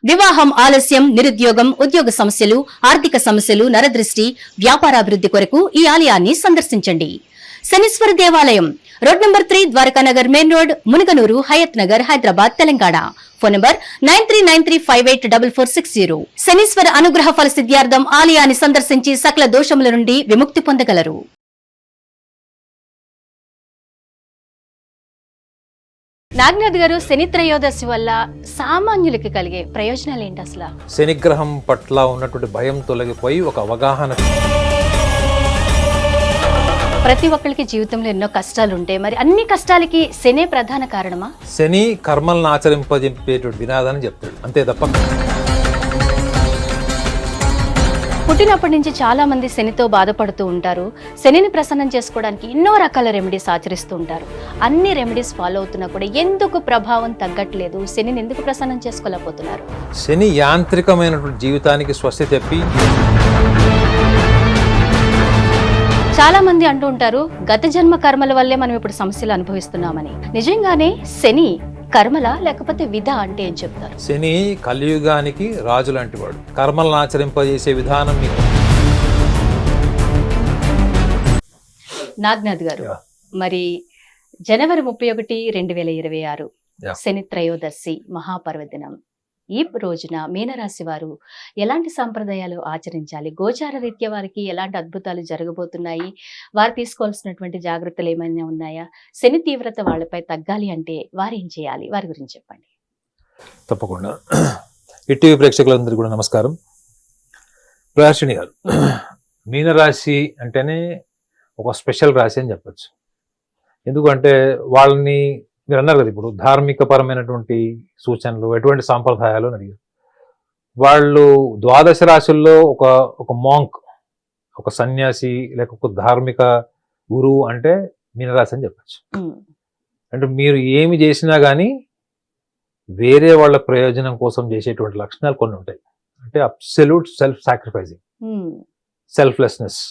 వివాహం ఆలస్యం, నిరుద్యోగం, ఉద్యోగ సమస్యలు, ఆర్థిక సమస్యలు, నరదృష్టి, వ్యాపారాభివృద్ధి కొరకు ఈ ఆలయాన్ని సందర్శించండి. శనీశ్వర దేవాలయం road number 3, Dwarakanagar main road, Munuganuru, Hayath Nagar, Hyderabad, Telangana. Phone number 9393584460. Shanishwara అనుగ్రహ ఫల సిద్ధ్యార్థం ఆలయాన్ని సందర్శించి సకల దోషముల నుండి విముక్తి పొందగలరు. నాగనాథ్ గారు, శని త్రయోదశి వల్ల సామాన్యులకి కలిగే ప్రయోజనాలు ఏంటి అసలు? శనిగ్రహం పట్ల ఉన్నటువంటి భయం తొలగిపోయి ఒక అవగాహన. ప్రతి ఒక్కరికి జీవితంలో ఎన్నో కష్టాలు ఉంటాయి, మరి అన్ని కష్టాలకి శనే ప్రధాన కారణమా? శని కర్మలను ఆచరింపజెప్పేటువంటి వినాదాన్ని చెప్తాడు, అంతే తప్ప. పుట్టినప్పటి నుంచి చాలా మంది శనితో బాధపడుతూ ఉంటారు. శనిని ప్రసన్నం చేసుకోవడానికి ఎన్నో రకాల రెమెడీస్ ఆచరిస్తూ ఉంటారు. అన్ని రెమెడీస్ ఫాలో అవుతున్నా కూడా ఎందుకు ప్రభావం తగ్గట్లేదు? శనిని ఎందుకు ప్రసన్నం చేసుకోలేకపోతున్నారు? శని యాంత్రికమైనటువంటి జీవితానికి స్వస్తి చెప్పి చాలా మంది అంటూ ఉంటారు, గత జన్మ కర్మల వల్లే మనం ఇప్పుడు సమస్యలు అనుభవిస్తున్నామని. నిజంగానే శని కర్మల లేకపోతే విధ అంటే ఏం చెప్తారు? శని కలియుగానికి రాజు లాంటి వాడు. కర్మలను ఆచరింపజేసే విధానం మీకు. నాగనాథ్ గారు, మరి జనవరి 31, 2026 శని త్రయోదశి మహాపర్వదినం. ఈ రోజున మీనరాశి వారు ఎలాంటి సంప్రదాయాలు ఆచరించాలి? గోచార రీత్యా వారికి ఎలాంటి అద్భుతాలు జరగబోతున్నాయి? వారు తీసుకోవాల్సినటువంటి జాగ్రత్తలు ఏమైనా ఉన్నాయా? శని తీవ్రత వాళ్ళపై తగ్గాలి అంటే వారు ఏం చేయాలి? వారి గురించి చెప్పండి. తప్పకుండా. ఈటీవీ ప్రేక్షకులందరికీ కూడా నమస్కారం. ప్రయాసిని గారు, మీనరాశి అంటేనే ఒక స్పెషల్ రాశి అని చెప్పచ్చు. ఎందుకంటే వాళ్ళని మీరు అన్నారు కదా, ఇప్పుడు ధార్మిక పరమైనటువంటి సూచనలు, ఎటువంటి సాంప్రదాయాలు అని అడిగారు. వాళ్ళు ద్వాదశ రాశుల్లో ఒక మాంక్, ఒక సన్యాసి లేక ఒక ధార్మిక గురువు అంటే మీనరాశి అని చెప్పచ్చు. అంటే మీరు ఏమి చేసినా కానీ వేరే వాళ్ళ ప్రయోజనం కోసం చేసేటువంటి లక్షణాలు కొన్ని ఉంటాయి. అంటే అబ్సల్యూట్ సెల్ఫ్ సాక్రిఫైసింగ్, సెల్ఫ్లెస్నెస్.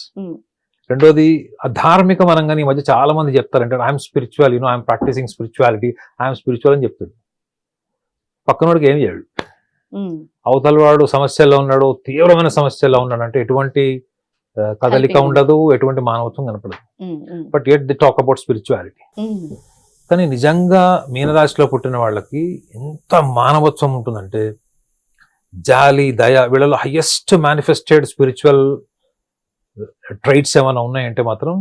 రెండోది అధార్మికం అనగానే ఈ మధ్య చాలా మంది చెప్తారంటే I'm spiritual, I'm practising spirituality, I'm spiritual అని చెప్తాడు. పక్కనోడికి ఏం చేయడు. అవతల వాడు సమస్యల్లో ఉన్నాడు, తీవ్రమైన సమస్యల్లో ఉన్నాడు అంటే ఎటువంటి కదలిక ఉండదు, ఎటువంటి మానవత్వం కనపడదు. But yet the talk about spirituality. కానీ నిజంగా మీనరాశిలో పుట్టిన వాళ్ళకి ఎంత మానవత్వం ఉంటుందంటే జాలి, దయ, వీళ్ళలో హైయెస్ట్ మేనిఫెస్టెడ్ స్పిరిచువల్ ట్రైట్స్ ఏమైనా ఉన్నాయంటే మాత్రం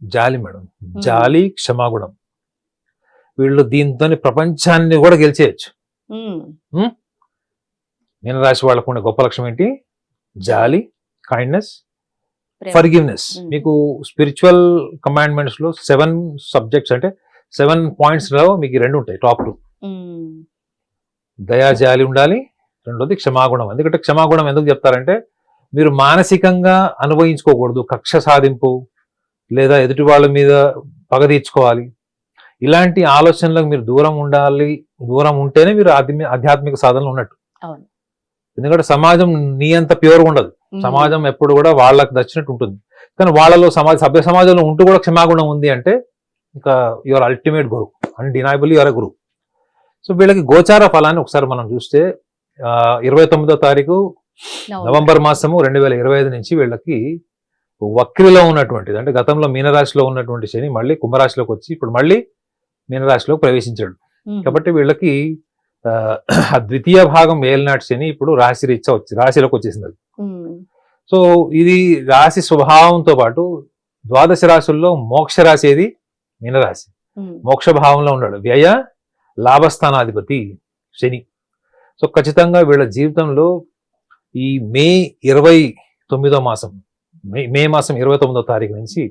జాలి మేడం. జాలి, క్షమాగుణం. వీళ్ళు దీంతో ప్రపంచాన్ని కూడా గెలిచేయచ్చు. మీనరాశి వాళ్ళకు ఉండే గొప్ప లక్ష్యం ఏంటి? జాలి, కైండ్నెస్, ఫర్గివ్నెస్. మీకు స్పిరిచువల్ కమాండ్మెంట్స్ లో 7 సబ్జెక్ట్స్ అంటే 7 పాయింట్స్ లో మీకు 2 ఉంటాయి, టాప్ 2. దయా, జాలి ఉండాలి. రెండోది క్షమాగుణం. ఎందుకంటే క్షమాగుణం ఎందుకు చెప్తారంటే మీరు మానసికంగా అనుభవించుకోకూడదు. కక్ష సాధింపు లేదా ఎదుటి వాళ్ళ మీద పగ తీర్చుకోవాలి, ఇలాంటి ఆలోచనలకు మీరు దూరం ఉండాలి. దూరం ఉంటేనే మీరు ఆధ్యాత్మిక సాధనలు ఉన్నట్టు. ఎందుకంటే సమాజం నీ అంత ప్యూర్గా ఉండదు. సమాజం ఎప్పుడు కూడా వాళ్ళకి నచ్చినట్టు ఉంటుంది. కానీ వాళ్ళలో సభ్య సమాజంలో ఉంటూ కూడా క్షమాగుణం ఉంది అంటే ఇంకా your ultimate Guru, undeniable your Guru. So వీళ్ళకి గోచార ఫలాన్ని ఒకసారి మనం చూస్తే 29వ తారీఖు నవంబర్ మాసము 2025 నుంచి వీళ్ళకి వక్రిలో ఉన్నటువంటిది, అంటే గతంలో మీనరాశిలో ఉన్నటువంటి శని మళ్ళీ కుంభరాశిలోకి వచ్చి ఇప్పుడు మళ్ళీ మీనరాశిలోకి ప్రవేశించాడు. కాబట్టి వీళ్ళకి ద్వితీయ భాగం ఏలినాటి శని ఇప్పుడు రాశిలోకి వచ్చేసింది. సో ఇది రాశి స్వభావంతో పాటు ద్వాదశ రాశుల్లో మోక్ష రాశి ఏది? మీనరాశి. మోక్ష భావంలో ఉన్నాడు. వ్యయ లాభస్థానాధిపతి శని. సో ఖచ్చితంగా వీళ్ళ జీవితంలో ఈ మే 29వ మాసం, మే మాసం 29వ తారీఖు నుంచి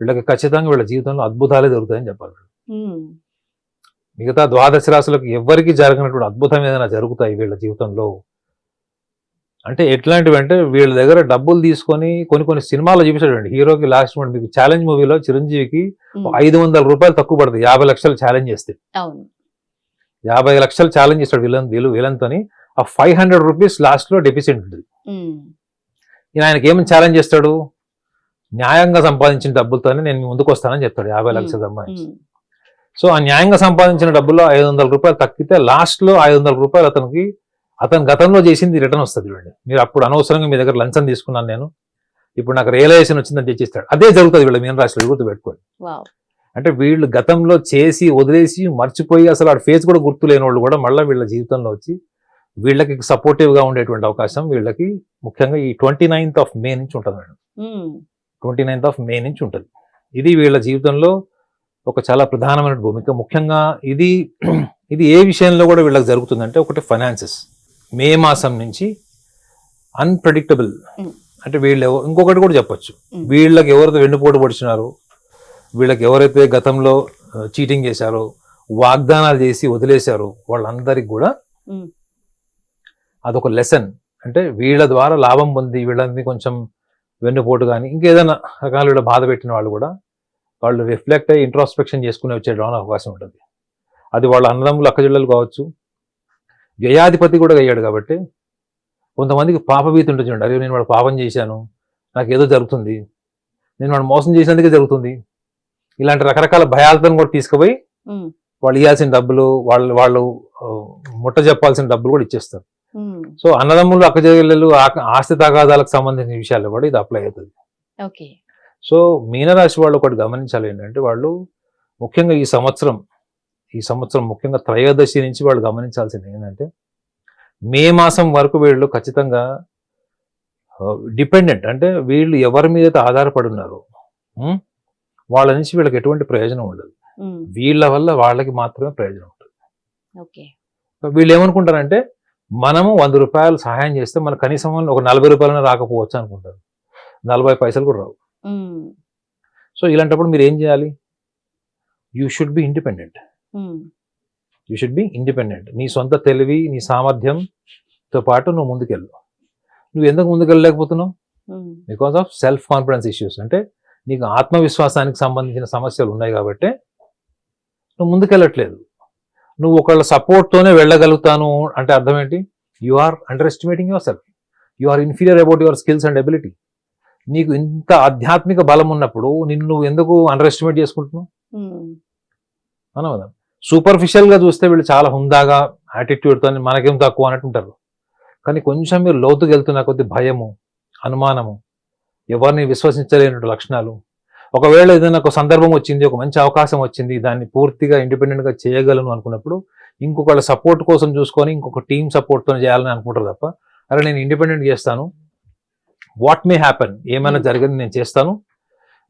వీళ్ళకి ఖచ్చితంగా వీళ్ళ జీవితంలో అద్భుతాలే జరుగుతాయని చెప్పాలి. మిగతా ద్వాదశ రాశులకు ఎవరికి జరగనటువంటి అద్భుతం ఏదైనా జరుగుతాయి వీళ్ళ జీవితంలో. అంటే ఎట్లాంటివి అంటే వీళ్ళ దగ్గర డబ్బులు తీసుకొని కొన్ని సినిమాల్లో చూపించాడండి. హీరోకి లాస్ట్ మంత్ మీకు ఛాలెంజ్ మూవీలో చిరంజీవికి 500 రూపాయలు తక్కువ పడుతుంది 50 లక్షలు ఛాలెంజ్ చేస్తే. 50 లక్షలు ఛాలెంజ్ చేస్తాడు విలన్తోని. ఆ 500 రూపీస్ లాస్ట్ లో డెఫిసిట్ ఉంటుంది. ఆయనకి ఏమని ఛాలెంజ్ చేస్తాడు? న్యాయంగా సంపాదించిన డబ్బులతోనే నేను ముందుకు వస్తానని చెప్తాడు. 50 లక్షలు సంపాదించి. సో ఆ న్యాయంగా సంపాదించిన డబ్బుల్లో 500 రూపాయలు తక్కితే లాస్ట్ లో 500 రూపాయలు అతనికి అతను గతంలో చేసింది రిటర్న్ వస్తుంది చూడండి. మీరు అప్పుడు అనవసరంగా మీ దగ్గర లంచం తీసుకున్నాను నేను, ఇప్పుడు నాకు రియలైజేషన్ వచ్చిందని తెచ్చిస్తాడు. అదే జరుగుతుంది వీళ్ళ మీన రాశిలో, గుర్తుపెట్టుకోండి. వావ్. అంటే వీళ్ళు గతంలో చేసి వదిలేసి మర్చిపోయి అసలు ఆ ఫేస్ కూడా గుర్తు లేని వాళ్ళు కూడా మళ్ళీ వీళ్ళ జీవితంలో వచ్చి వీళ్ళకి సపోర్టివ్ గా ఉండేటువంటి అవకాశం వీళ్ళకి ముఖ్యంగా ఈ 29th మే నుంచి ఉంటుంది మేడం. 29th మే నుంచి ఉంటుంది. ఇది వీళ్ళ జీవితంలో ఒక చాలా ప్రధానమైన భూమిక. ముఖ్యంగా ఇది ఇది ఏ విషయంలో కూడా వీళ్ళకి జరుగుతుందంటే, ఒకటి ఫైనాన్సెస్ మే మాసం నుంచి అన్ప్రెడిక్టబుల్. అంటే వీళ్ళు ఇంకొకటి కూడా చెప్పొచ్చు, వీళ్ళకి ఎవరైతే వెన్నుపోటు పొడిచినారో, వీళ్ళకి ఎవరైతే గతంలో చీటింగ్ చేశారో, వాగ్దానాలు చేసి వదిలేశారో, వాళ్ళందరికి కూడా అదొక లెసన్. అంటే వీళ్ళ ద్వారా లాభం పొంది వీళ్ళని కొంచెం వెన్నుపోటు కానీ ఇంకేదైనా రకాల వీళ్ళ బాధ పెట్టిన వాళ్ళు కూడా వాళ్ళు రిఫ్లెక్ట్ అయ్యి ఇంట్రాస్పెక్షన్ చేసుకుని వచ్చేయడం అవకాశం ఉంటుంది. అది వాళ్ళ అన్నదమ్ములు అక్కచెల్లెలు కావచ్చు. వ్యయాధిపతి కూడా అయ్యాడు కాబట్టి కొంతమందికి పాపభీతి ఉంటుంది చూడండి. అరే నేను వాడు పాపం చేశాను, నాకు ఏదో జరుగుతుంది, నేను వాడు మోసం చేసినందుకే జరుగుతుంది, ఇలాంటి రకరకాల భయాలతో కూడా తీసుకుపోయి వాళ్ళు ఇవ్వాల్సిన డబ్బులు, వాళ్ళు ముట్ట చెప్పాల్సిన డబ్బులు కూడా ఇచ్చేస్తారు. సో అన్నదమ్ములు అక్కచెల్లెలు ఆస్తి తగాదాలకు సంబంధించిన విషయాల్లో కూడా ఇది అప్లై అవుతుంది. సో మీనరాశి వాళ్ళు ఒకటి గమనించాలి ఏంటంటే, వాళ్ళు ముఖ్యంగా ఈ సంవత్సరం ముఖ్యంగా త్రయోదశి నుంచి వాళ్ళు గమనించాల్సింది ఏంటంటే, మే మాసం వరకు వీళ్ళు ఖచ్చితంగా డిపెండెంట్. అంటే వీళ్ళు ఎవరి మీద ఆధారపడి ఉన్నారు వాళ్ళ నుంచి వీళ్ళకి ఎటువంటి ప్రయోజనం ఉండదు. వీళ్ళ వల్ల వాళ్ళకి మాత్రమే ప్రయోజనం ఉంటుంది. వీళ్ళు ఏమనుకుంటారంటే, మనము 100 రూపాయలు సహాయం చేస్తే మనకు కనీసం ఒక 40 రూపాయలైనా రాకపోవచ్చు అనుకుంటారు. 40 పైసలు కూడా రావు. సో ఇలాంటప్పుడు మీరు ఏం చేయాలి? You should be independent. నీ సొంత తెలివి, నీ సామర్థ్యంతో పాటు నువ్వు ముందుకెళ్ళు. నువ్వు ఎందుకు ముందుకెళ్ళలేకపోతున్నావు? Because of self confidence issues. అంటే నీకు ఆత్మవిశ్వాసానికి సంబంధించిన సమస్యలు ఉన్నాయి కాబట్టి నువ్వు ముందుకెళ్ళట్లేదు. నువ్వు ఒకళ్ళ సపోర్ట్తోనే వెళ్ళగలుగుతాను అంటే అర్థం ఏంటి? You are underestimating yourself. You are inferior about your skills and ability. నీకు ఇంత ఆధ్యాత్మిక బలం ఉన్నప్పుడు నిన్ను నువ్వు ఎందుకు అండర్ ఎస్టిమేట్ చేసుకుంటున్నావు? అవునా కదా? సూపర్ఫిషియల్ గా చూస్తే వీళ్ళు చాలా హుందాగా యాటిట్యూడ్తో మనకేం తక్కువ అన్నట్టు ఉంటారు. కానీ కొంచెం మీరు లోతుకు వెళ్తున్న కొద్ది భయము, అనుమానము, ఎవరిని విశ్వసించలేనటువంటి లక్షణాలు, ఒకవేళ ఏదైనా ఒక సందర్భం వచ్చింది, ఒక మంచి అవకాశం వచ్చింది, దాన్ని పూర్తిగా ఇండిపెండెంట్ గా చేయగలను అనుకున్నప్పుడు ఇంకొకళ్ళ సపోర్ట్ కోసం చూసుకొని ఇంకొక టీం సపోర్ట్తో చేయాలని అనుకుంటారు తప్ప, అరే నేను ఇండిపెండెంట్ చేస్తాను, వాట్ మే హ్యాపెన్, ఏమైనా జరిగింది నేను చేస్తాను,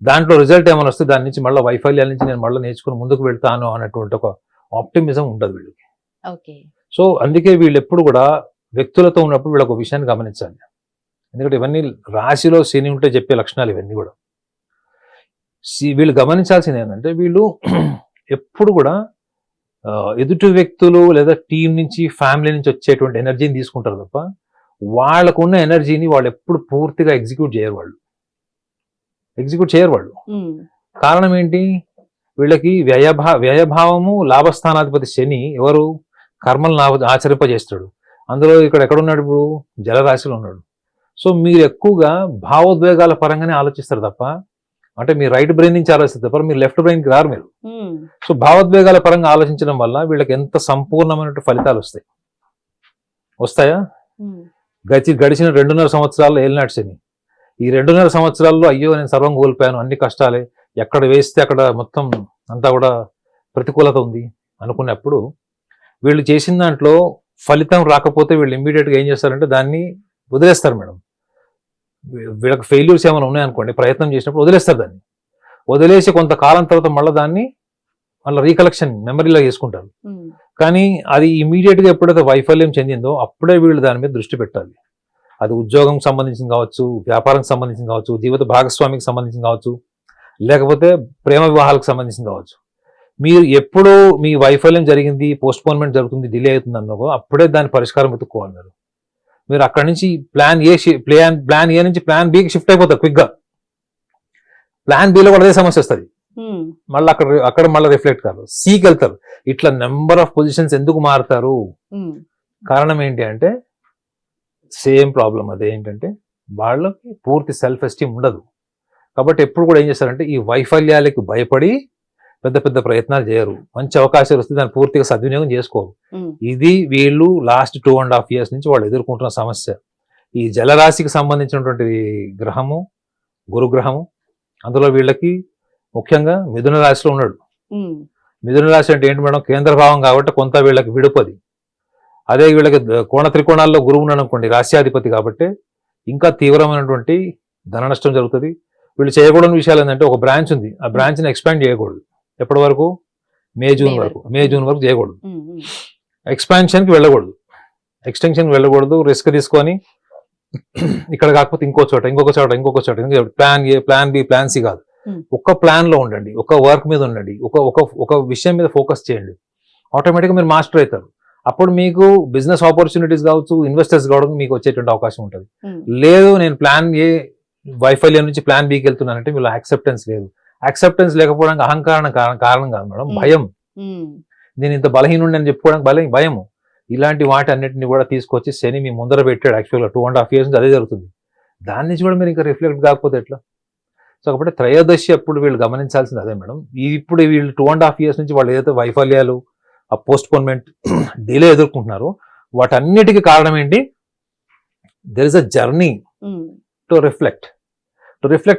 దాంట్లో రిజల్ట్ ఏమైనా వస్తే దాని నుంచి మళ్ళీ వైఫల్యాల నుంచి నేను మళ్ళీ నేర్చుకుని ముందుకు వెళ్తాను అన్నటువంటి ఒక ఆప్టిమిజం ఉంటుంది వీళ్ళకి. సో అందుకే వీళ్ళు ఎప్పుడు కూడా వ్యక్తులతో ఉన్నప్పుడు వీళ్ళ ఒక విషయాన్ని గమనించాలి. ఎందుకంటే ఇవన్నీ రాశిలో శని ఉంటే చెప్పే లక్షణాలు ఇవన్నీ కూడా. వీళ్ళు గమనించాల్సింది ఏంటంటే, వీళ్ళు ఎప్పుడు కూడా ఎదుటి వ్యక్తులు లేదా టీం నుంచి, ఫ్యామిలీ నుంచి వచ్చేటువంటి ఎనర్జీని తీసుకుంటారు తప్ప వాళ్ళకున్న ఎనర్జీని వాళ్ళు ఎప్పుడు పూర్తిగా ఎగ్జిక్యూట్ చేయరు వాళ్ళు. కారణం ఏంటి? వీళ్ళకి వ్యయభావము, లాభస్థానాధిపతి శని ఎవరు కర్మలను ఆచరింపజేస్తాడు. అందులో ఇక్కడ ఎక్కడున్నాడు? ఇప్పుడు జలరాశిలో ఉన్నాడు. సో మీరు ఎక్కువగా భావోద్వేగాల పరంగానే ఆలోచిస్తారు తప్ప, అంటే మీ రైట్ బ్రెయిన్ నుంచి ఆలోచిస్తారు తప్ప మీరు లెఫ్ట్ బ్రెయిన్కి రారు మీరు. సో భావోద్వేగాల పరంగా ఆలోచించడం వల్ల వీళ్ళకి ఎంత సంపూర్ణమైన ఫలితాలు వస్తాయా? గడిచిన 2.5 సంవత్సరాల్లో ఏలినాటి శని. ఈ 2.5 సంవత్సరాల్లో అయ్యో నేను సర్వం కోల్పోయాను, అన్ని కష్టాలే, ఎక్కడ వేస్తే అక్కడ మొత్తం అంతా కూడా ప్రతికూలత ఉంది అనుకున్నప్పుడు వీళ్ళు చేసిన దాంట్లో ఫలితం రాకపోతే వీళ్ళు ఇమ్మీడియట్గా ఏం చేస్తారంటే దాన్ని వదిలేస్తారు మేడం. వీళ్ళకి ఫెయిల్యూర్స్ ఏమైనా ఉన్నాయనుకోండి, ప్రయత్నం చేసినప్పుడు వదిలేస్తారు. దాన్ని వదిలేసి కొంతకాలం తర్వాత మళ్ళీ రీకలెక్షన్ మెమరీలో చేసుకుంటారు. కానీ అది ఇమీడియట్గా ఎప్పుడైతే వైఫల్యం చెందిందో అప్పుడే వీళ్ళు దాని మీద దృష్టి పెట్టాలి. అది ఉద్యోగం సంబంధించింది కావచ్చు, వ్యాపారానికి సంబంధించింది కావచ్చు, జీవిత భాగస్వామికి సంబంధించింది కావచ్చు, లేకపోతే ప్రేమ వివాహాలకు సంబంధించింది కావచ్చు. మీరు ఎప్పుడు మీ వైఫల్యం జరిగింది, పోస్ట్పోన్మెంట్ జరుగుతుంది, డిలే అవుతుంది అన్నదో అప్పుడే దాని పరిష్కారం వెతుక్కోవాలి. మీరు అక్కడి నుంచి ప్లాన్ ఏ నుంచి ప్లాన్ బికి షిఫ్ట్ అయిపోతారు క్విక్గా. ప్లాన్ బిలో కూడా అదే సమస్య వస్తుంది. మళ్ళీ అక్కడ మళ్ళీ రిఫ్లెక్ట్ కాదు, సికి వెళ్తారు. ఇట్లా నెంబర్ ఆఫ్ పొజిషన్స్ ఎందుకు మారుతారు? కారణం ఏంటి అంటే సేమ్ ప్రాబ్లం. అదేంటంటే వాళ్ళకి పూర్తి సెల్ఫ్ ఎస్టీమ్ ఉండదు. కాబట్టి ఎప్పుడు కూడా ఏం చేస్తారంటే ఈ వైఫల్యాలకు భయపడి పెద్ద పెద్ద ప్రయత్నాలు చేయరు, మంచి అవకాశాలు వస్తే దాన్ని పూర్తిగా సద్వినియోగం చేసుకోరు. ఉమ్, ఇది వీళ్ళు లాస్ట్ 2.5 years నుంచి వాళ్ళు ఎదుర్కొంటున్న సమస్య. ఈ జలరాశికి సంబంధించినటువంటి గ్రహము గురుగ్రహము, అందులో వీళ్ళకి ముఖ్యంగా మిథున రాశిలో ఉన్నాడు. ఉమ్, మిథున రాశి అంటే ఏంటి మేడం, కేంద్ర భావం కాబట్టి కొంత వీళ్ళకి విడుపది. అదే వీళ్ళకి కోణ త్రికోణాల్లో గురువు ఉన్నాడు అనుకోండి, రాశ్యాధిపతి కాబట్టి ఇంకా తీవ్రమైనటువంటి ధన నష్టం జరుగుతుంది. వీళ్ళు చేయకూడని విషయాలు ఏంటంటే, ఒక బ్రాంచ్ ఉంది, ఆ బ్రాంచ్ని ఎక్స్పాండ్ చేయకూడదు. ఎప్పటి వరకు? మే జూన్ వరకు చేయకూడదు. ఉమ్, ఉమ్, ఎక్స్పాన్షన్కి వెళ్ళకూడదు, ఎక్స్టెన్షన్కి వెళ్ళకూడదు. రిస్క్ తీసుకొని ఇక్కడ కాకపోతే ఇంకొక చోట plan A, plan B, plan C కాదు. ఒక ప్లాన్ లో ఉండండి, ఒక వర్క్ మీద ఉండండి, ఒక విషయం మీద ఫోకస్ చేయండి. ఆటోమేటిక్గా మీరు మాస్టర్ అవుతారు. అప్పుడు మీకు బిజినెస్ ఆపర్చునిటీస్ కావచ్చు, ఇన్వెస్టర్స్ కావడానికి మీకు వచ్చేటువంటి అవకాశం ఉంటుంది. లేదు నేను ప్లాన్ ఏ వైఫల్యం నుంచి ప్లాన్ బికి వెళ్తున్నానంటే మీరు యాక్సెప్టెన్స్ లేదు. యాక్సెప్టెన్స్ లేకపోవడానికి అహంకారం కారణం కాదు మేడం, భయం. నేను ఇంత బలహీనుండి అని చెప్పుకోవడానికి భయము. ఇలాంటి వాటి అన్నింటినీ కూడా తీసుకొచ్చి శని మీ ముందర పెట్టాడు. యాక్చువల్గా 2.5 years నుంచి అదే జరుగుతుంది. దాని నుంచి కూడా మీరు ఇంకా రిఫ్లెక్ట్ కాకపోతే ఎట్లా? సో కాబట్టి త్రయోదశి అప్పుడు వీళ్ళు గమనించాల్సింది అదే మేడం. ఇప్పుడు వీళ్ళు 2.5 years నుంచి వాళ్ళు ఏదైతే వైఫల్యాలు, ఆ పోస్ట్పోన్మెంట్, డిలే ఎదుర్కొంటున్నారో వాటన్నిటికీ కారణం ఏంటి? There is a journey to reflect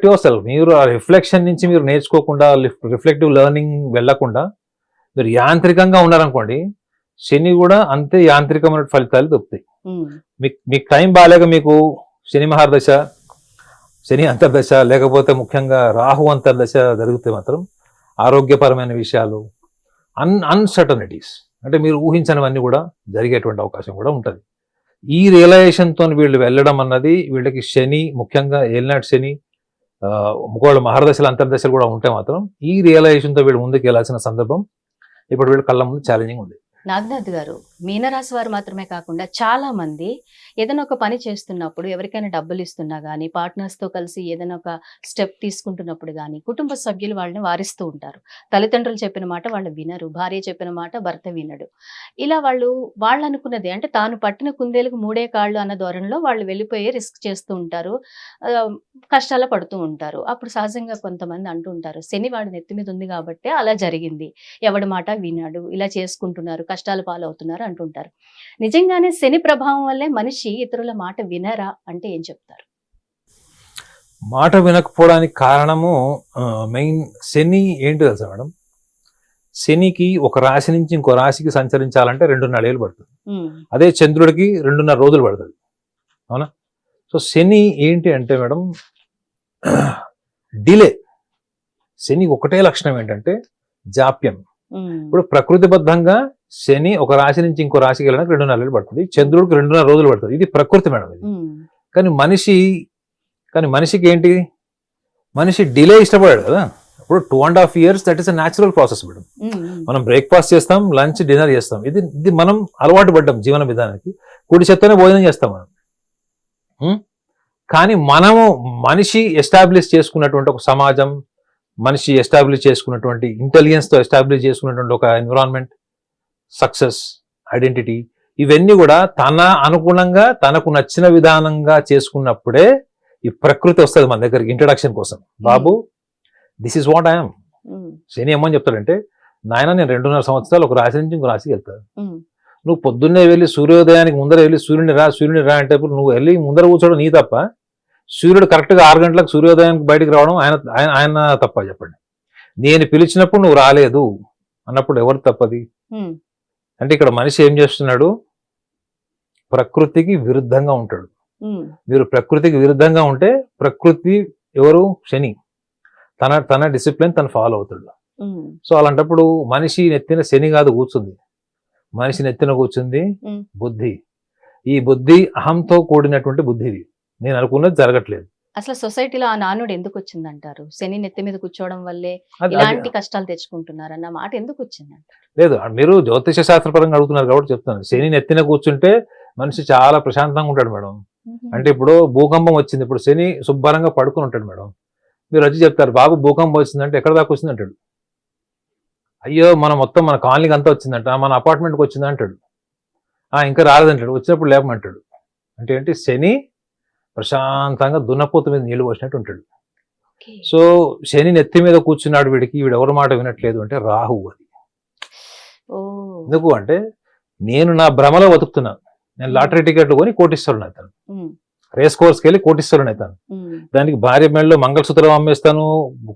your self. మీరు ఆ రిఫ్లెక్షన్ నుంచి మీరు నేర్చుకోకుండా, రిఫ్లెక్టివ్ లెర్నింగ్ వెళ్లకుండా మీరు యాంత్రికంగా ఉన్నారనుకోండి, శని కూడా అంతే యాంత్రికమైన ఫలితాలు దొరుకుతాయి. మీకు టైం బాగాలేక మీకు శని మహర్దశ, శని అంతర్దశ, లేకపోతే ముఖ్యంగా రాహు అంతర్దశ జరిగితే మాత్రం ఆరోగ్యపరమైన విషయాలు, అన్సర్టనిటీస్ అంటే మీరు ఊహించనివన్నీ కూడా జరిగేటువంటి అవకాశం కూడా ఉంటుంది. ఈ రియలైజేషన్తో వీళ్ళు వెళ్ళడం అన్నది వీళ్ళకి శని, ముఖ్యంగా ఏలినాటి శని, ఒకవేళ మహర్దశలు అంతర్దశలు కూడా ఉంటే మాత్రం ఈ రియలైజేషన్తో వీళ్ళు ముందుకు వెళ్ళాల్సిన సందర్భం ఇప్పుడు వీళ్ళ కళ్ళ ముందు ఛాలెంజింగ్ ఉంది. నాగనాథ్ గారు, మీనరాశి వారు మాత్రమే కాకుండా చాలా మంది ఏదైనా ఒక పని చేస్తున్నప్పుడు, ఎవరికైనా డబ్బులు ఇస్తున్నా కానీ, పార్ట్నర్స్తో కలిసి ఏదైనా ఒక స్టెప్ తీసుకుంటున్నప్పుడు కానీ, కుటుంబ సభ్యులు వాళ్ళని వారిస్తూ ఉంటారు. తల్లిదండ్రులు చెప్పిన మాట వాళ్ళు వినరు, భార్య చెప్పిన మాట భర్త వినడు. ఇలా వాళ్ళు అనుకున్నది అంటే తాను పట్టిన కుందేలకు 3 కాళ్ళు అన్న ధోరణిలో వాళ్ళు వెళ్ళిపోయి రిస్క్ చేస్తూ ఉంటారు, కష్టాలు పడుతూ ఉంటారు. అప్పుడు సహజంగా కొంతమంది అంటూ ఉంటారు, శని వాడి నెత్తి మీద ఉంది కాబట్టి అలా జరిగింది, ఎవడి మాట వినాడు, ఇలా చేసుకుంటున్నారు, కష్టాలు పాలవుతున్నారు అంటుంటారు. నిజంగానే శని ప్రభావం వల్లే మనిషి ఇతరుల మాట వినరా అంటే ఏం చెప్తారు? మాట వినకపోవడానికి కారణము మెయిన్ శని ఏంటి తెలుసా మేడం? శనికి ఒక రాశి నుంచి ఇంకో రాశికి సంచరించాలంటే 2.5 ఏళ్ళు పడుతుంది. అదే చంద్రుడికి 2.5 రోజులు పడుతుంది. అవునా? సో శని ఏంటి అంటే మేడం, డిలే. శని ఒకటే లక్షణం ఏంటంటే జాప్యం. ఇప్పుడు ప్రకృతిబద్ధంగా శని ఒక రాశి నుంచి ఇంకో రాశికి వెళ్ళడానికి 2.5 ఏళ్ళు పడుతుంది, చంద్రుడికి 2.5 రోజులు పడుతుంది. ఇది ప్రకృతి మేడం ఇది. కానీ మనిషికి ఏంటి, మనిషి డిలే ఇష్టపడాడు కదా. ఇప్పుడు 2.5 years that is a natural process madam. మనం బ్రేక్ఫాస్ట్ చేస్తాం, లంచ్, డిన్నర్ చేస్తాం. ఇది మనం అలవాటు పడ్డాం జీవన విధానానికి. కుడి చేత్తోనే భోజనం చేస్తాం మనం. కానీ మనిషి ఎస్టాబ్లిష్ చేసుకున్నటువంటి ఒక సమాజం, మనిషి ఎస్టాబ్లిష్ చేసుకున్నటువంటి ఇంటెలిజెన్స్తో ఎస్టాబ్లిష్ చేసుకున్నటువంటి ఒక ఎన్విరాన్మెంట్, సక్సెస్, ఐడెంటిటీ, ఇవన్నీ కూడా తన అనుగుణంగా తనకు నచ్చిన విధానంగా చేసుకున్నప్పుడే ఈ ప్రకృతి వస్తుంది మన దగ్గరికి ఇంట్రడక్షన్ కోసం. బాబు, దిస్ ఈస్ వాట్ ఐఎమ్. శని ఏమని చెప్తాడంటే, నాయన నేను 2.5 సంవత్సరాలు ఒక రాశి నుంచి ఇంకో రాశికి వెళ్తాను. నువ్వు పొద్దున్నే వెళ్ళి సూర్యోదయానికి ముందర వెళ్ళి సూర్యుని రా అంటే నువ్వు వెళ్ళి ముందర కూర్చోవడం నీ తప్ప, సూర్యుడు కరెక్ట్గా 6 గంటలకు సూర్యోదయానికి బయటికి రావడం ఆయన తప్ప చెప్పండి. నేను పిలిచినప్పుడు నువ్వు రాలేదు అన్నప్పుడు ఎవరు తప్పది? అంటే ఇక్కడ మనిషి ఏం చేస్తున్నాడు, ప్రకృతికి విరుద్ధంగా ఉంటాడు. మీరు ప్రకృతికి విరుద్ధంగా ఉంటే ప్రకృతి ఎవరు? శని. తన డిసిప్లిన్ తను ఫాలో అవుతాడు. సో అలాంటప్పుడు మనిషి నెత్తిన శని కాదు కూర్చుంది, మనిషి నెత్తిన కూర్చుంది బుద్ధి. ఈ బుద్ధి అహంతో కూడినటువంటి బుద్ధిది. నేను అనుకున్నది జరగట్లేదు. అసలు సొసైటీలో ఆ నానుడు ఎందుకు వచ్చిందంటారు? శని నెత్తి మీద కూర్చోవడం వల్లే ఇలాంటి కష్టాలు తెచ్చుకుంటున్నారు అన్న మాట ఎందుకు వచ్చిందంటారు? లేదు, మీరు జ్యోతిష శాస్త్రపరంగా అడుగుతున్నారు కాబట్టి చెప్తాను. శని నెత్తిన కూర్చుంటే మనిషి చాలా ప్రశాంతంగా ఉంటాడు మేడం. అంటే ఇప్పుడు భూకంపం వచ్చింది, ఇప్పుడు శని శుభ్రంగా పడుకుని ఉంటాడు మేడం. మీరు వచ్చి చెప్తారు, బాబు భూకంపం వచ్చిందంటే ఎక్కడ దాకా వచ్చింది అంటాడు. అయ్యో మన కాలనీకి అంతా వచ్చిందంట, మన అపార్ట్మెంట్కి వచ్చింది అంటాడు. ఇంకా రాలేదంటాడు, వచ్చినప్పుడు లేపమంటాడు. అంటే ఏంటి, శని ప్రశాంతంగా దున్నపోతు మీద నీళ్లు పోసినట్టు ఉంటాడు. సో శని నెత్తి మీద కూర్చున్నాడు వీడికి, వీడు ఎవరి మాట వినట్లేదు అంటే రాహు అది. ఎందుకు అంటే నేను నా భ్రమలో బతుకుతున్నాను. నేను లాటరీ టికెట్లు కొని కోటీశ్వరుని అవుతాను, రేస్ కోర్స్కి వెళ్ళి కోటీశ్వరుని అవుతాను. దానికి భార్య మెడలో మంగళసూత్రం అమ్మేస్తాను,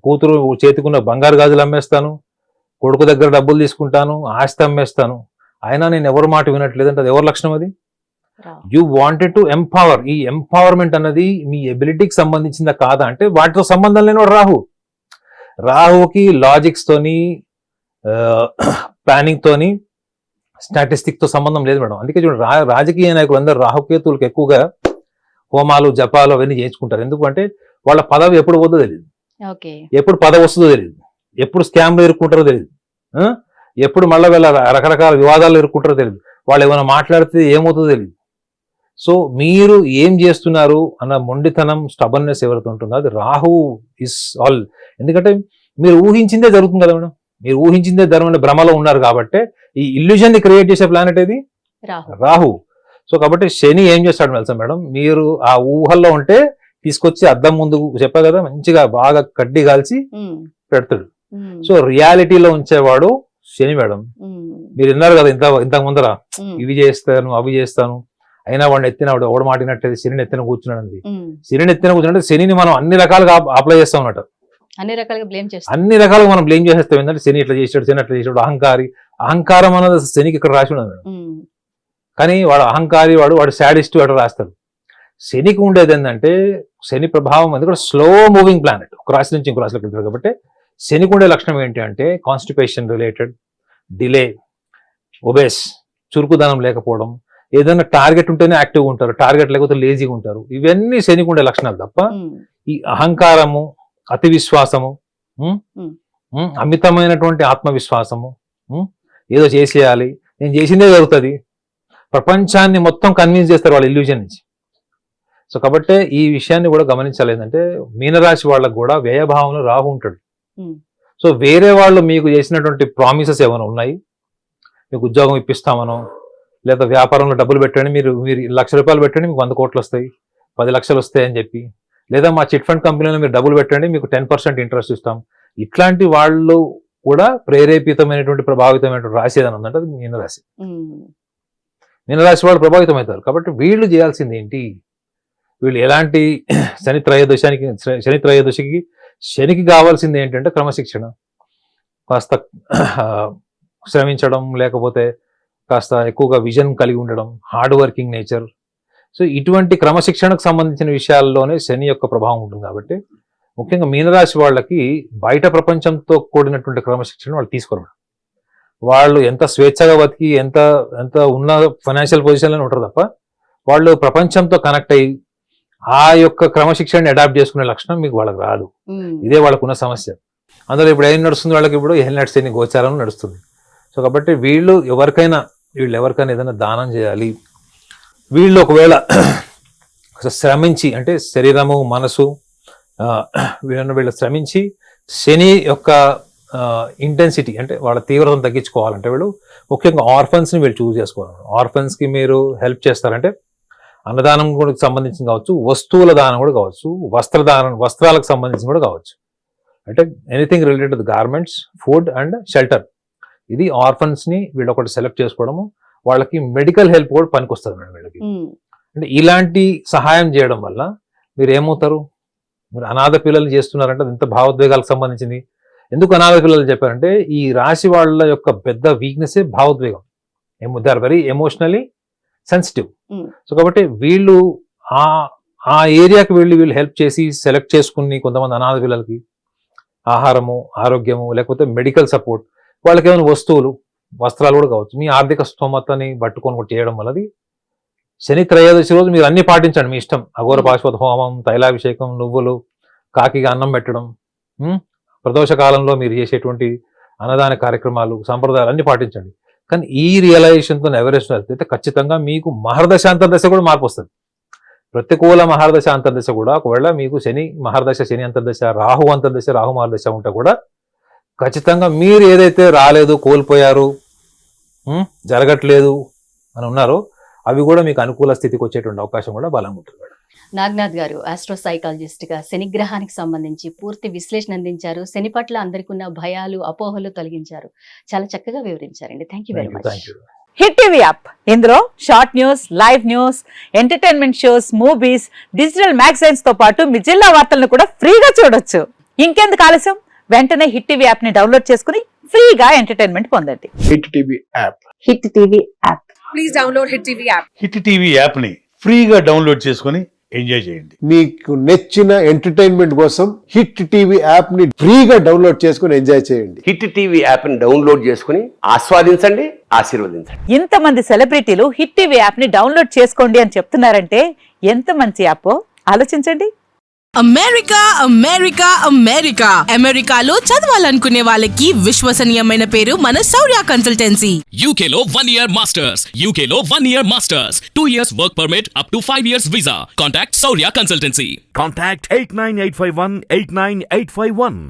కూతురు చేతికున్న బంగారు గాజులు అమ్మేస్తాను, కొడుకు దగ్గర డబ్బులు తీసుకుంటాను, ఆస్తి అమ్మేస్తాను. అయినా నేను ఎవరి మాట వినట్లేదు అంటే అది ఎవరి లక్షణం? అది యూ వాంటెడ్ టు ఎంపవర్. ఈ ఎంపవర్మెంట్ అన్నది మీ ఎబిలిటీకి సంబంధించిందా కాదా అంటే వాటితో సంబంధం లేనివాడు రాహు. రాహుకి లాజిక్స్ తోని ప్లానింగ్ తోని స్టాటిస్టిక్ తో సంబంధం లేదు మేడం. అందుకే చూడండి రాజకీయ నాయకులు అందరూ రాహుకేతువులకు ఎక్కువగా హోమాలు జపాలు అవన్నీ చేయించుకుంటారు. ఎందుకంటే వాళ్ళ పదవి ఎప్పుడు పోతుందో తెలియదు, ఎప్పుడు పదవి వస్తుందో తెలియదు, ఎప్పుడు స్కామ్లో ఇరుక్కుంటారో తెలియదు, ఎప్పుడు మళ్ళీ వీళ్ళ రకరకాల వివాదాలు ఇరుక్కుంటారో తెలియదు, వాళ్ళు ఏమైనా మాట్లాడితే ఏమవుతుందో తెలియదు. సో మీరు ఏం చేస్తున్నారు అన్న మొండితనం, స్టబర్నెస్ ఎవరితో ఉంటుందో అది రాహు ఇస్ ఆల్. ఎందుకంటే మీరు ఊహించిందే జరుగుతుంది కదా మేడం, మీరు ఊహించిందే ధర్మమైన భ్రమలో ఉన్నారు కాబట్టి ఈ ఇల్యూజన్ ని క్రియేట్ చేసే ప్లానెట్ ఏది? రాహు. సో కాబట్టి శని ఏం చేస్తాడు తెలుసా మేడం, మీరు ఆ ఊహల్లో ఉంటే తీసుకొచ్చి అద్దం ముందు చెప్పా కదా మంచిగా బాగా కడ్డీ కాల్చి పెడతాడు. సో రియాలిటీలో ఉంచేవాడు శని మేడం. మీరు విన్నారు కదా ఇంతకు ముందర ఇవి చేస్తాను అవి చేస్తాను, అయినా వాడిని ఎత్తినవాడు ఎవడు మాటినట్లేదు, శనిని ఎత్తిన కూర్చున్నాడు. శనిని ఎత్తిన కూర్చున్నట్టు శనిని మనం అన్ని రకాలుగా అప్లై చేస్తాం అన్నట్టు, అన్ని రకాలుగా మనం బ్లేమ్ చేసేస్తాం. ఏంటంటే శని ఇట్లా చేసాడు, శని అట్లా చేసాడు, అహంకారం అన్నది శనికి ఇక్కడ రాసి ఉన్నది మేడం. కానీ వాడు అహంకారి, వాడు శాడిస్ట్ అట్లా రాస్తాడు. శనికి ఉండేది ఏంటంటే శని ప్రభావం అది కూడా స్లో మూవింగ్ ప్లానెట్, ఒక రాశి నుంచి ఇంకో రాశిలోకి వెళ్తాడు. కాబట్టి శనికి ఉండే లక్షణం ఏంటి అంటే కాన్స్టిపేషన్ రిలేటెడ్, డిలే, ఒబేస్, చురుకుదనం లేకపోవడం, ఏదైనా టార్గెట్ ఉంటేనే యాక్టివ్గా ఉంటారు, టార్గెట్ లేకపోతే లేజీగా ఉంటారు. ఇవన్నీ శనికి ఉండే లక్షణాలు తప్ప ఈ అహంకారము, అతి విశ్వాసము, అమితమైనటువంటి ఆత్మవిశ్వాసము, ఏదో చేసేయాలి, నేను చేసిందే జరుగుతుంది, ప్రపంచాన్ని మొత్తం కన్విన్స్ చేస్తారు వాళ్ళ ఇల్యూజన్ నుంచి. సో కాబట్టి ఈ విషయాన్ని కూడా గమనించాలి. ఏంటంటే మీనరాశి వాళ్ళకు కూడా వ్యయభావంలో రాహు ఉంటాడు. సో వేరే వాళ్ళు మీకు చేసినటువంటి ప్రామిసెస్ ఏమైనా ఉన్నాయి, మీకు ఉద్యోగం ఇప్పిస్తామనో, లేదా వ్యాపారంలో డబ్బులు పెట్టండి, మీరు ₹1,00,000 పెట్టండి మీకు 100 కోట్లు వస్తాయి, 10 లక్షలు వస్తాయి అని చెప్పి, లేదా మా చిట్ ఫండ్ కంపెనీలో మీరు డబ్బులు పెట్టండి మీకు 10% ఇంట్రెస్ట్ ఇస్తాం, ఇట్లాంటి వాళ్ళు కూడా ప్రేరేపితమైనటువంటి ప్రభావితమైనటువంటి రాశి ఏదైనా ఉందంటే అది మీనరాశి. మీనరాశి వాళ్ళు ప్రభావితం అవుతారు. కాబట్టి వీళ్ళు చేయాల్సింది ఏంటి, వీళ్ళు ఎలాంటి శని త్రయోదశికి శనికి కావాల్సింది ఏంటంటే క్రమశిక్షణ, కాస్త శ్రమించడం, లేకపోతే కాస్త ఎక్కువగా విజన్ కలిగి ఉండడం, హార్డ్ వర్కింగ్ నేచర్. సో ఇటువంటి క్రమశిక్షణకు సంబంధించిన విషయాల్లోనే శని యొక్క ప్రభావం ఉంటుంది. కాబట్టి ముఖ్యంగా మీనరాశి వాళ్ళకి బయట ప్రపంచంతో కూడినటువంటి క్రమశిక్షణ వాళ్ళు తీసుకోరు. వాళ్ళు ఎంత స్వేచ్ఛగా బతికి ఎంత ఉన్న ఫైనాన్షియల్ పొజిషన్లోనే ఉంటారు తప్ప వాళ్ళు ప్రపంచంతో కనెక్ట్ అయ్యి ఆ యొక్క క్రమశిక్షణని అడాప్ట్ చేసుకునే లక్షణం మీకు వాళ్ళకి రాదు. ఇదే వాళ్ళకున్న సమస్య. అందులో ఇప్పుడు ఏం నడుస్తుంది వాళ్ళకి, ఇప్పుడు ఏలినాటి శని గోచారం నడుస్తుంది. సో కాబట్టి వీళ్ళు ఎవరికైనా ఏదైనా దానం చేయాలి, వీళ్ళు ఒకవేళ శ్రమించి అంటే శరీరము మనసు వీళ్ళు శ్రమించి శని యొక్క ఇంటెన్సిటీ అంటే వాళ్ళ తీవ్రతను తగ్గించుకోవాలంటే వీళ్ళు ముఖ్యంగా ఆర్ఫన్స్ని వీళ్ళు చూస్ చేసుకోవాలి. ఆర్ఫన్స్కి మీరు హెల్ప్ చేస్తారంటే అన్నదానం కూడా సంబంధించి కావచ్చు, వస్తువుల దానం కూడా కావచ్చు, వస్త్రాలకు సంబంధించి కూడా కావచ్చు. అంటే anything related to garments, food and shelter. ఇది ఆర్ఫన్స్ని వీళ్ళు ఒకటి సెలెక్ట్ చేసుకోవడము, వాళ్ళకి మెడికల్ హెల్ప్ కూడా పనికొస్తుంది మేడం వీళ్ళకి. అంటే ఇలాంటి సహాయం చేయడం వల్ల మీరు ఏమవుతారు, మీరు అనాథ పిల్లలు చేస్తున్నారంటే అది ఎంత భావోద్వేగాలకు సంబంధించింది. ఎందుకు అనాథ పిల్లలు చెప్పారంటే ఈ రాశి వాళ్ళ యొక్క పెద్ద వీక్నెస్ భావోద్వేగం. They are very emotionally sensitive. So కాబట్టి వీళ్ళు ఆ ఏరియాకి వీళ్ళు హెల్ప్ చేసి సెలెక్ట్ చేసుకుని కొంతమంది అనాథ పిల్లలకి ఆహారము, ఆరోగ్యము, లేకపోతే మెడికల్ సపోర్ట్, వాళ్ళకి ఏమైనా వస్తువులు, వస్త్రాలు కూడా కావచ్చు, మీ ఆర్థిక స్తోమతని పట్టుకొని కూడా చేయడం వల్లది. శని త్రయోదశి రోజు మీరు అన్ని పాటించండి, మీ ఇష్టం. అఘోర పాశుపత హోమం, తైలాభిషేకం, నువ్వులు, కాకిగా అన్నం పెట్టడం, ప్రదోష కాలంలో మీరు చేసేటువంటి అన్నదాన కార్యక్రమాలు, సంప్రదాయాలు అన్ని పాటించండి. కానీ ఈ రియలైజేషన్తో ఎవరెస్ట్ వెళ్తే ఖచ్చితంగా మీకు మహర్దశ అంతర్దశ కూడా మార్పు వస్తుంది. ప్రతికూల మహర్దశ అంతర్దశ కూడా ఒకవేళ మీకు శని మహర్దశ, శని అంతర్దశ, రాహు అంతర్దశ, రాహు మహర్దశ ఉంటే కూడా ఖచ్చితంగా మీరు ఏదైతే రాలేదు, కోల్పోయారు, జరగట్లేదు అని ఉన్నారో అవి కూడా మీకు అనుకూల స్థితికి వచ్చేటువంటి అవకాశం కూడా బలంగా ఉంటుంది. నాగనాథ్ గారు ఆస్ట్రో సైకాలజిస్ట్ గా శనిగ్రహానికి సంబంధించి పూర్తి విశ్లేషణ అందించారు. శని పట్ల అందరికీ ఉన్న భయాలు అపోహలు తొలగించారు. చాలా చక్కగా వివరించారండి. Thank you very much. Thank you. Hit TV app ఇందులో short news, live news, entertainment shows, movies, digital magazines తో పాటు మీ జిల్లా వార్తలను కూడా ఫ్రీగా చూడొచ్చు. ఇంకెందుకు ఆలస్యం, వెంటనే హిట్ టీవీ యాప్ ని డౌన్లోడ్ చేసుకుని ఫ్రీగా ఎంటర్టైన్మెంట్ పొందండి. Hit TV app. Hit TV app. Please download Hit TV app. Hit TV యాప్ని ఫ్రీగా డౌన్లోడ్ చేసుకొని ఎంజాయ్ చేయండి. మీకు నచ్చిన ఎంటర్టైన్మెంట్ కోసం హిట్ టీవీ యాప్ ని ఫ్రీగా డౌన్లోడ్ చేసుకుని ఎంజాయ్ చేయండి. హిట్ టీవీ యాప్ని డౌన్లోడ్ చేసుకుని ఆస్వాదించండి, ఆశీర్వదించండి. ఇంతమంది సెలబ్రిటీలు హిట్ టీవీ యాప్ ని డౌన్లోడ్ చేసుకోండి అని చెప్తున్నారంటే ఎంత మంచి యాప్ ఆలోచించండి. అమెరికా అమెరికాలో చదవాలనుకునే వాళ్ళకి విశ్వసనీయమైన పేరు మన శౌర్య consultancy. UK Law 1 Year Masters. UK Law 1 Year Masters. 2 years work permit up to 5 years visa. Contact Saurya Consultancy. Contact 89851 89851.